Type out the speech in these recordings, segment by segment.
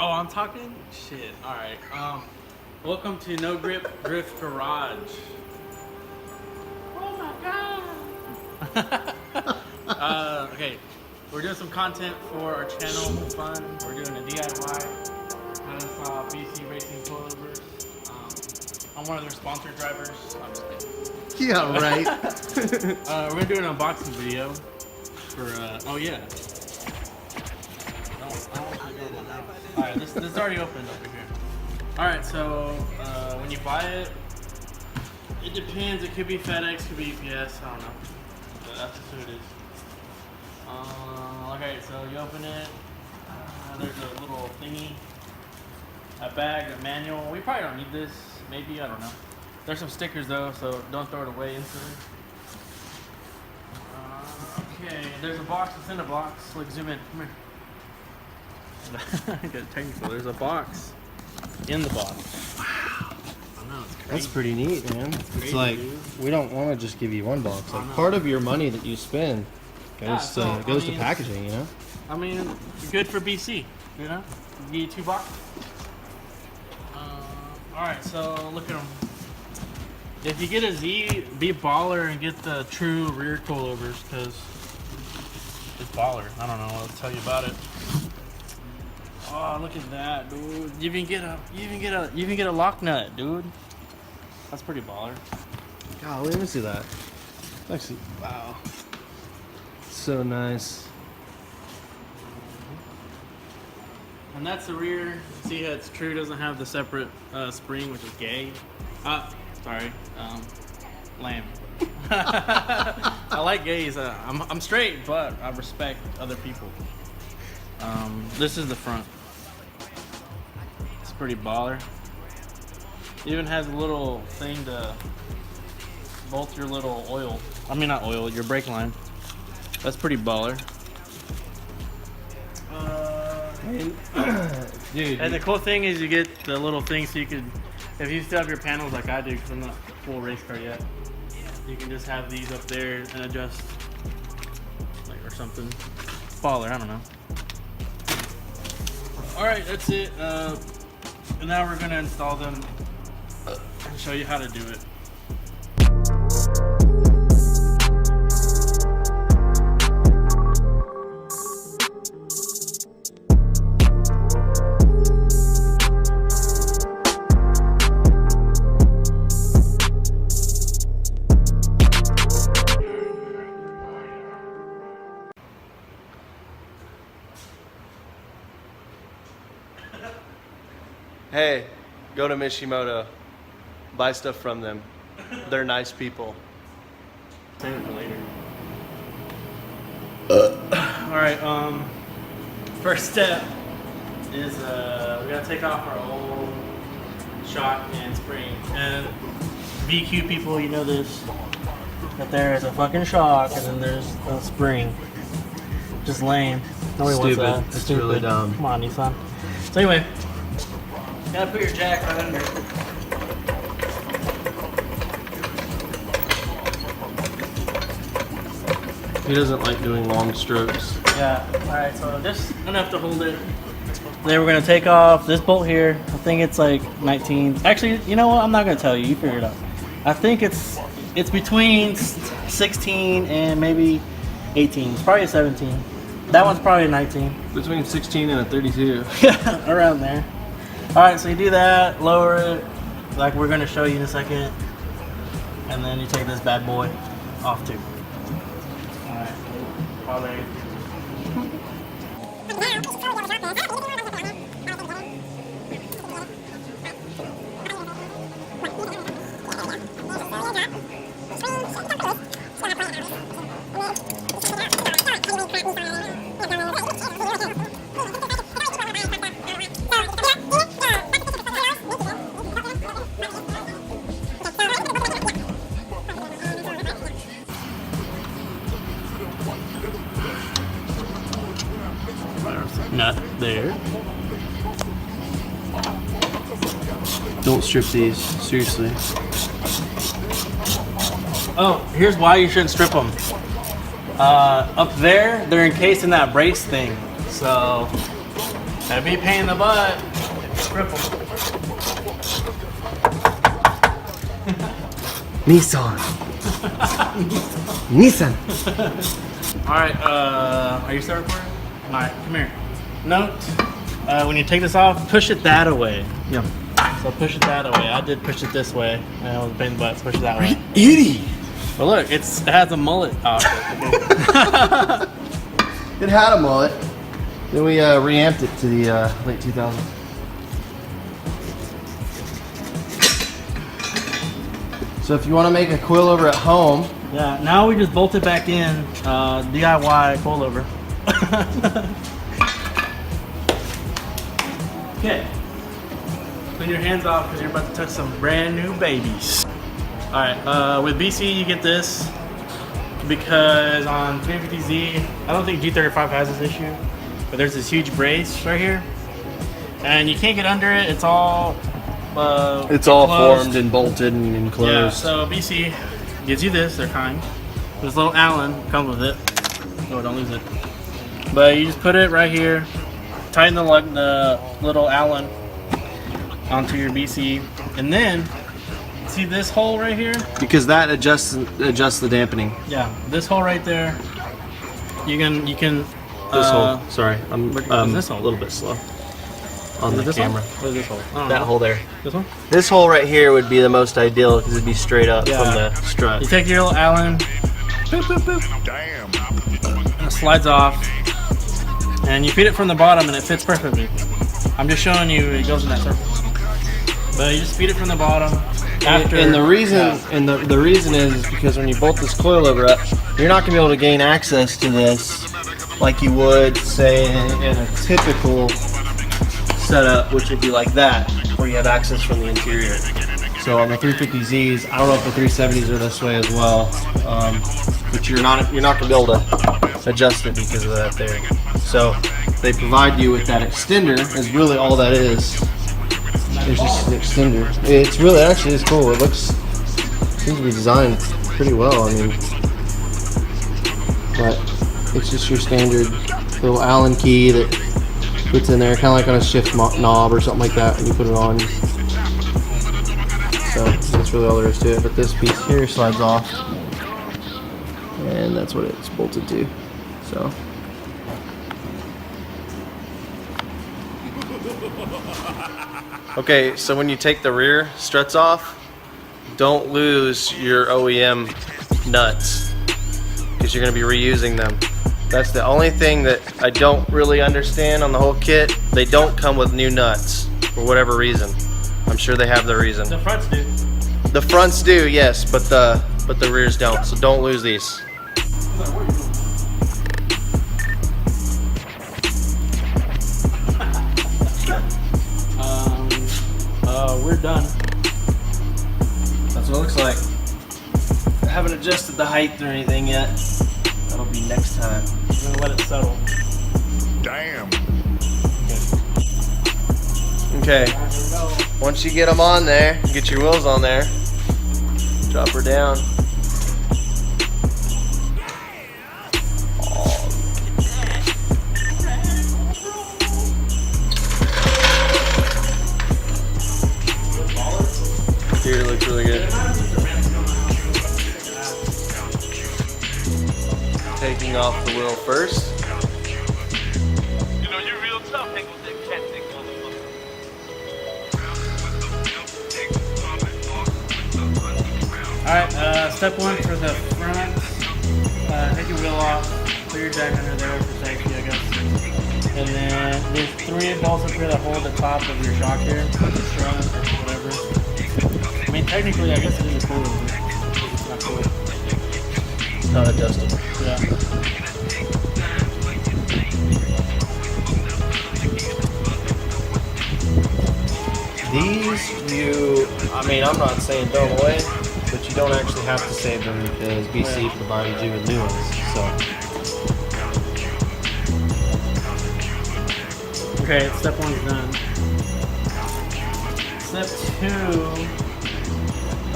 Oh, I'm talking? Shit. Alright. Welcome to No Grip Drift Garage. Oh my god. Okay. We're doing some content for our channel. Fun. We're doing a DIY. I just saw BC Racing Coilovers. I'm one of their sponsored drivers. I'm just kidding. Yeah, right. We're gonna do an unboxing video for oh yeah. Alright, this is already opened over here. Alright, so when you buy it, it depends. It could be FedEx, could be UPS, I don't know. But that's just who it is. Okay, so you open it. There's a little thingy, a bag, a manual. We probably don't need this. Maybe, I don't know. There's some stickers though, so don't throw it away instantly. Okay, there's a box within a box. Like, zoom in. Come here. Get technical. There's a box in the box. Wow. I know, it's crazy. That's pretty neat, man. Crazy, it's like, dude. we don't want to just give you one box. Like, part of your money that you spend goes, to packaging, you know? I mean, good for BC, you know? Give you 2 boxes. Alright, so look at them. If you get a Z, be baller and get the true rear coilovers, because it's baller. I don't know what to tell you about it. Oh, look at that, dude! You even get a lock nut, dude. That's pretty baller. God, let me see that. Actually, wow. So nice. And that's the rear. See how it's true, doesn't have the separate spring, which is gay. Sorry, lame. I like gays. I'm straight, but I respect other people. This is the front. It's pretty baller. It even has a little thing to bolt your little oil. I mean, not oil, your brake line. That's pretty baller. Dude. And the cool thing is you get the little thing so you could, if you still have your panels like I do, because I'm not full race car yet, you can just have these up there and adjust, like, or something. Baller, I don't know. Alright, that's it. And now we're going to install them and show you how to do it. Hey, go to Mishimoto. Buy stuff from them. They're nice people. Save it for later. Alright, first step is we gotta take off our old shock and spring. And VQ people, you know this, that there is a fucking shock and then there's a spring. Just lame. Nobody wants that. It's stupid. Really dumb. Come on, Nissan. So anyway, gotta put your jack right under. He doesn't like doing long strokes. Yeah, alright, so just enough to hold it. Then we're gonna take off this bolt here. I think it's like 19. Actually, you know what? I'm not gonna tell you. You figure it out. I think it's between 16 and maybe 18. It's probably a 17. That one's probably a 19. Between 16 and a 32. Yeah, around there. Alright, so you do that, lower it, like we're gonna show you in a second. And then you take this bad boy off too. Alright. Probably. Nut there. Don't strip these, seriously. Oh, here's why you shouldn't strip them. Up there, they're encased in that brace thing. So That'd be a pain in the butt. Cripple. Nissan. Nissan. Alright, are you still recording? Alright, come here. Note, when you take this off, push it that way. Yeah. So push it that way. I did push it this way. And it was a pain in the butt, so push it that way. Idiot. But look, it has a mullet off it. It had a mullet. Then we reamped it to the late 2000s. So if you want to make a coilover at home, Yeah, now we just bolt it back in, DIY coilover. Okay. Clean your hands off because you're about to touch some brand new babies. Alright, with BC you get this because on 350Z, I don't think G35 has this issue, but there's this huge brace right here. And you can't get under it, it's all it's all enclosed. formed and bolted and enclosed. Yeah, so BC gives you this, they're kind. This little Allen comes with it. Oh, don't lose it. But you just put it right here, tighten the little Allen onto your BC, and then see this hole right here? Because that adjusts the dampening. Yeah, this hole right there. You can. This hole. Sorry, I'm this hole? a little bit slow on Is the this camera. Hole? What is this hole? I don't That know. hole there. This one? This hole right here would be the most ideal because it'd be straight up Yeah. from the strut. You take your little Allen, boop, boop, boop. Damn. And it slides off, and you feed it from the bottom, and it fits perfectly. I'm just showing you it goes in that circle. But you just feed it from the bottom. After, and the reason yeah. and the reason is because when you bolt this coilover up, you're not gonna be able to gain access to this like you would say in a typical setup, which would be like that, where you have access from the interior. So on the 350Zs, I don't know if the 370s are this way as well, but you're not gonna be able to adjust it because of that there. So they provide you with that extender. Is really all that is. It's just an extender. It's really actually is cool. It seems to be designed pretty well. I mean, but it's just your standard little Allen key that fits in there, kind of like on a shift knob or something like that when you put it on. So that's really all there is to it. But this piece here slides off, and that's what it's bolted to. So. Okay, so when you take the rear struts off, don't lose your OEM nuts because you're going to be reusing them. That's the only thing that I don't really understand on the whole kit. They don't come with new nuts for whatever reason. I'm sure they have their reason. The fronts do. The fronts do, yes, but the rears don't. So don't lose these. We're done. That's what it looks like. I haven't adjusted the height or anything yet. That'll be next time. We're gonna let it settle. Damn. Okay, once you get them on there, get your wheels on there, drop her down. Here looks really good. Taking off the wheel first. You know, you're real tough hanging with that cat thing, Alright, step one for the front. Take your wheel off, put your jack under there for safety, I guess. And then there's 3 bolts up here that hold the top of your shock here, strut or whatever. I mean, technically, I guess it is a coilover. It's not cool. It's not adjustable. Yeah. These, I mean, I'm not saying throw them away, but you don't actually have to save them because BC provided you with new ones. So. Okay, step 1's done. Step 2.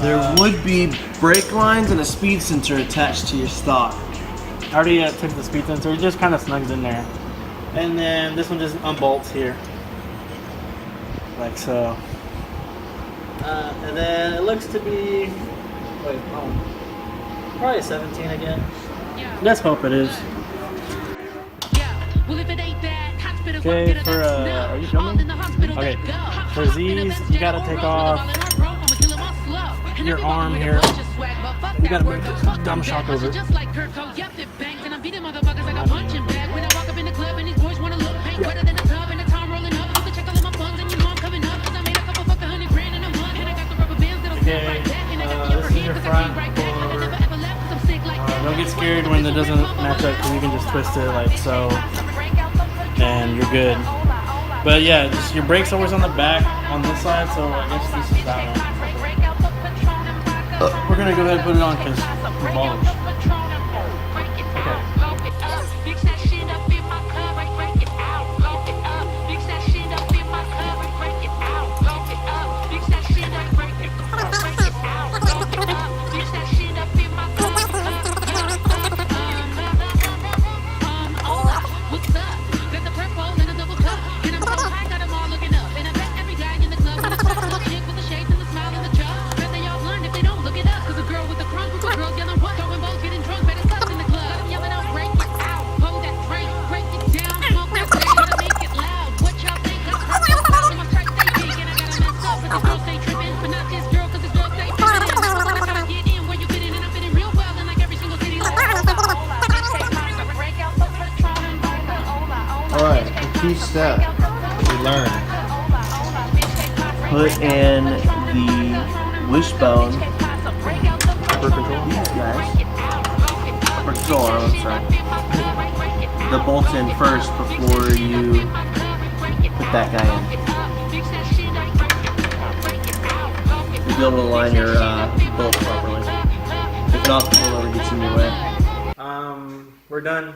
There would be brake lines and a speed sensor attached to your stock. I already took the speed sensor, it just kind of snugs in there. And then this one just unbolts here. like so. And then it looks to be, probably 17 again. Let's hope it is. Okay, for are you filming? Okay, for these, you gotta take off your arm here. You gotta bring this dumb shock over. Okay, this is your front coilover. Don't get scared when it doesn't match up, because you can just twist it like so, and you're good. But yeah, just your brake's always on the back on this side, so I guess this is that one. We're gonna go ahead and put it on because we're ballers. Alright, the key step we learned. Put in the wishbone for control. Guys. For control arm, I'm sorry. The bolt in first before you put that guy in. You'll be able to align your bolt properly. If not, the coilover gets in your way. We're done. It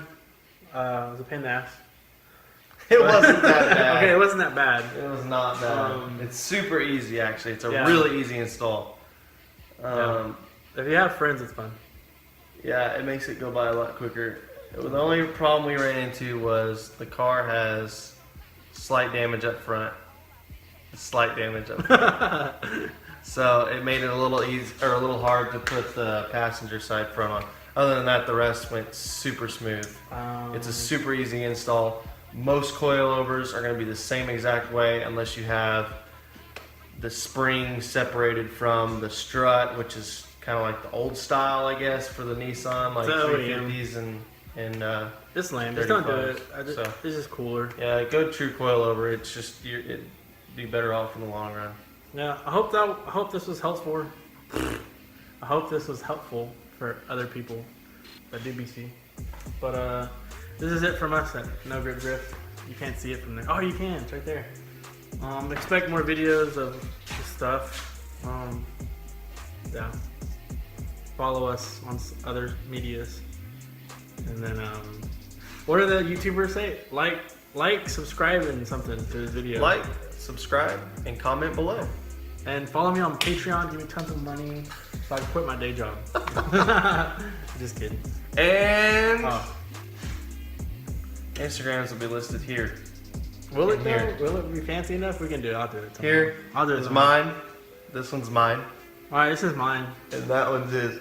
was a pain in the ass. It wasn't that bad. Okay, it wasn't that bad. It was not bad. It's super easy, actually. It's a Yeah. really easy install. If you have friends, it's fun. Yeah, it makes it go by a lot quicker. The only problem we ran into was the car has slight damage up front. Slight damage up front. So it made it a little easy or a little hard to put the passenger side front on. Other than that, the rest went super smooth. It's a super easy install. Most coilovers are going to be the same exact way unless you have the spring separated from the strut, which is kind of like the old style, I guess, for the Nissan, like 350s and It's lame. Just don't do it. So, it's just cooler. yeah, go true coilover. It's just it'd be better off in the long run. Yeah, I hope this was helpful. I hope this was helpful for other people that do BC. But this is it from us at NoGripDrift. You can't see it from there. Oh, you can. It's right there. Expect more videos of this stuff. Yeah. Follow us on other medias. And then, what do the YouTubers say? Like, subscribe, and something to this video. Like, subscribe, and comment below. And follow me on Patreon. Give me tons of money so I can quit my day job. Just kidding. And Instagrams will be listed here. Will it Here. though? Will it be fancy enough? We can do it. I'll do it. Tomorrow. Here I'll do it. is tomorrow. mine. This one's mine. All right, this is mine. And that one's his.